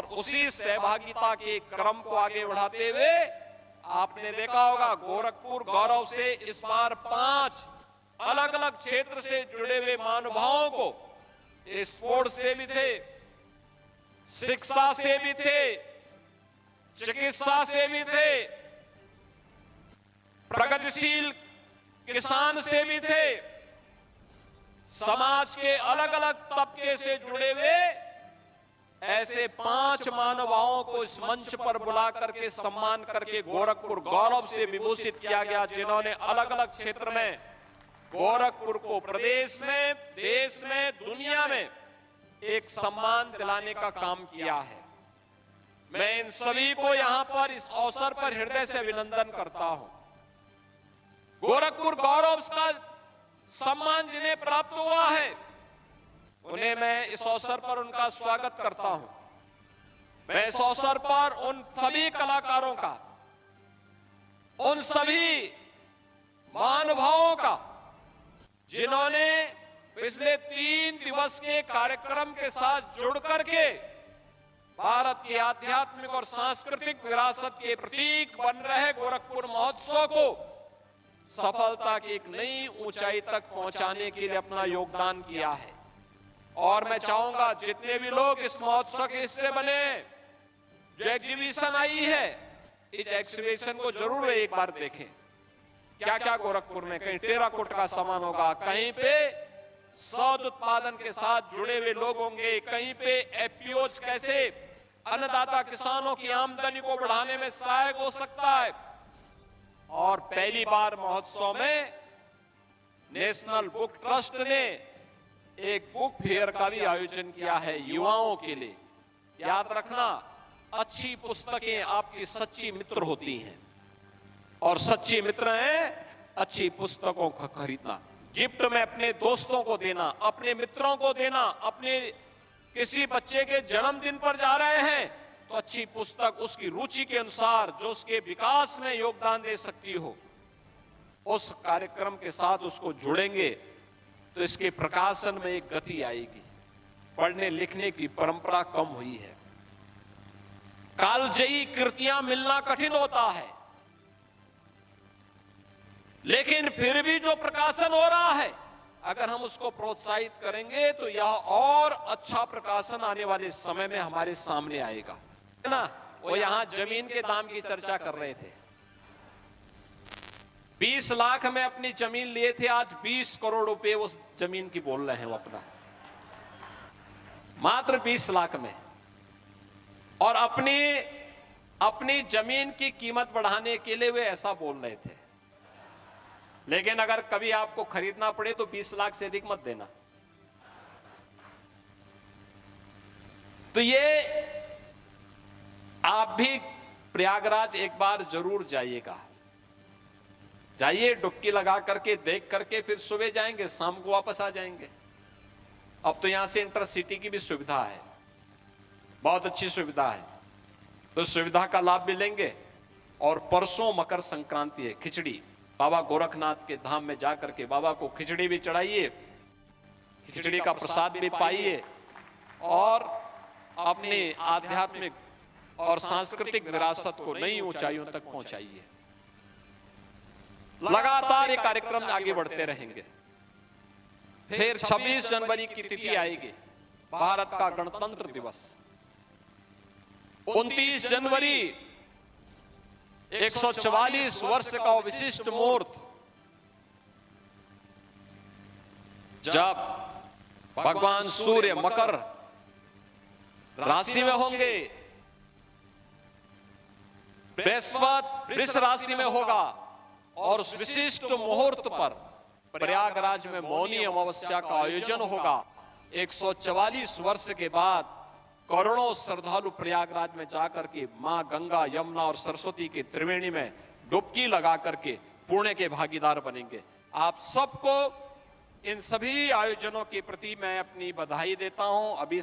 और उसी सहभागिता के क्रम को आगे बढ़ाते हुए आपने देखा होगा गोरखपुर गौरव से इस बार 5 अलग अलग क्षेत्र से जुड़े हुए महानुभावों को, स्पोर्ट्स से भी थे, शिक्षा से भी थे, चिकित्सा से भी थे, प्रगतिशील किसान से भी थे, समाज के अलग अलग तबके से जुड़े हुए ऐसे 5 महानुभावों को इस मंच पर बुला करके सम्मान करके गोरखपुर गौरव से विभूषित किया गया, जिन्होंने अलग अलग क्षेत्र में गोरखपुर को प्रदेश में, देश में, दुनिया में एक सम्मान दिलाने का काम किया है। मैं इन सभी को यहां पर इस अवसर पर हृदय से अभिनंदन करता हूं। गोरखपुर गौरव का सम्मान जिन्हें प्राप्त हुआ है, उन्हें मैं इस अवसर पर उनका स्वागत करता हूं। मैं इस अवसर पर उन सभी कलाकारों का, उन सभी महानुभावों का, जिन्होंने पिछले 3 दिवस के कार्यक्रम के साथ जुड़ करके भारत की आध्यात्मिक और सांस्कृतिक विरासत के प्रतीक बन रहे गोरखपुर महोत्सव को सफलता की एक नई ऊंचाई तक पहुंचाने के लिए अपना योगदान किया है। और मैं चाहूंगा जितने भी लोग इस महोत्सव के हिस्से बने, जो एग्जीबिशन आई है, इस एग्जीबिशन को जरूर एक बार देखें। क्या क्या गोरखपुर में, कहीं टेराकोट का सामान होगा, कहीं पे शौध उत्पादन के साथ जुड़े हुए लोग होंगे, कहीं पे एफपीओज कैसे अन्नदाता किसानों की आमदनी को बढ़ाने में सहायक हो सकता है। और पहली बार महोत्सव में नेशनल बुक ट्रस्ट ने एक बुक फेयर का भी आयोजन किया है युवाओं के लिए। याद रखना, अच्छी पुस्तकें आपकी सच्ची मित्र होती हैं, और सच्ची मित्र हैं अच्छी पुस्तकों को खरीदना, गिफ्ट में अपने दोस्तों को देना, अपने मित्रों को देना। अपने किसी बच्चे के जन्मदिन पर जा रहे हैं तो अच्छी पुस्तक उसकी रुचि के अनुसार जो उसके विकास में योगदान दे सकती हो, उस कार्यक्रम के साथ उसको जुड़ेंगे तो इसके प्रकाशन में एक गति आएगी। पढ़ने लिखने की परंपरा कम हुई है, कालजयी कृतियां मिलना कठिन होता है, लेकिन फिर भी जो प्रकाशन हो रहा है, अगर हम उसको प्रोत्साहित करेंगे तो यह और अच्छा प्रकाशन आने वाले समय में हमारे सामने आएगा, है ना। वो यहां जमीन के दाम की चर्चा कर रहे थे। 20 लाख में अपनी जमीन लिए थे, आज 20 करोड़ रुपए उस जमीन की बोल रहे हैं वो अपना, मात्र 20 लाख में। और अपनी जमीन की कीमत बढ़ाने के लिए वे ऐसा बोल रहे थे। लेकिन अगर कभी आपको खरीदना पड़े तो 20 लाख से अधिक मत देना। तो ये आप भी प्रयागराज एक बार जरूर जाइएगा, जाइए, डुबकी लगा करके देख करके फिर सुबह जाएंगे, शाम को वापस आ जाएंगे। अब तो यहां से इंटरसिटी की भी सुविधा है, बहुत अच्छी सुविधा है, तो सुविधा का लाभ भी लेंगे। और परसों मकर संक्रांति है, खिचड़ी, बाबा गोरखनाथ के धाम में जाकर के बाबा को खिचड़ी भी चढ़ाइए, खिचड़ी का प्रसाद भी पाइए, और अपने आध्यात्मिक और सांस्कृतिक विरासत को नई ऊंचाइयों तक पहुंचाइए। लगातार ये कार्यक्रम आगे बढ़ते रहेंगे। फिर 26 जनवरी की तिथि आएगी, भारत का गणतंत्र दिवस। 29 जनवरी 144 वर्ष का विशिष्ट मुहूर्त, जब भगवान सूर्य मकर राशि में होंगे, बृहस्पति वृष राशि में होगा, और उस विशिष्ट मुहूर्त पर प्रयागराज में मौनी अमावस्या का आयोजन होगा। 144 वर्ष के बाद करोड़ों श्रद्धालु प्रयागराज में जाकर के मां गंगा, यमुना और सरस्वती की त्रिवेणी में डुबकी लगा करके पुण्य के भागीदार बनेंगे। आप सबको इन सभी आयोजनों के प्रति मैं अपनी बधाई देता हूं। अभी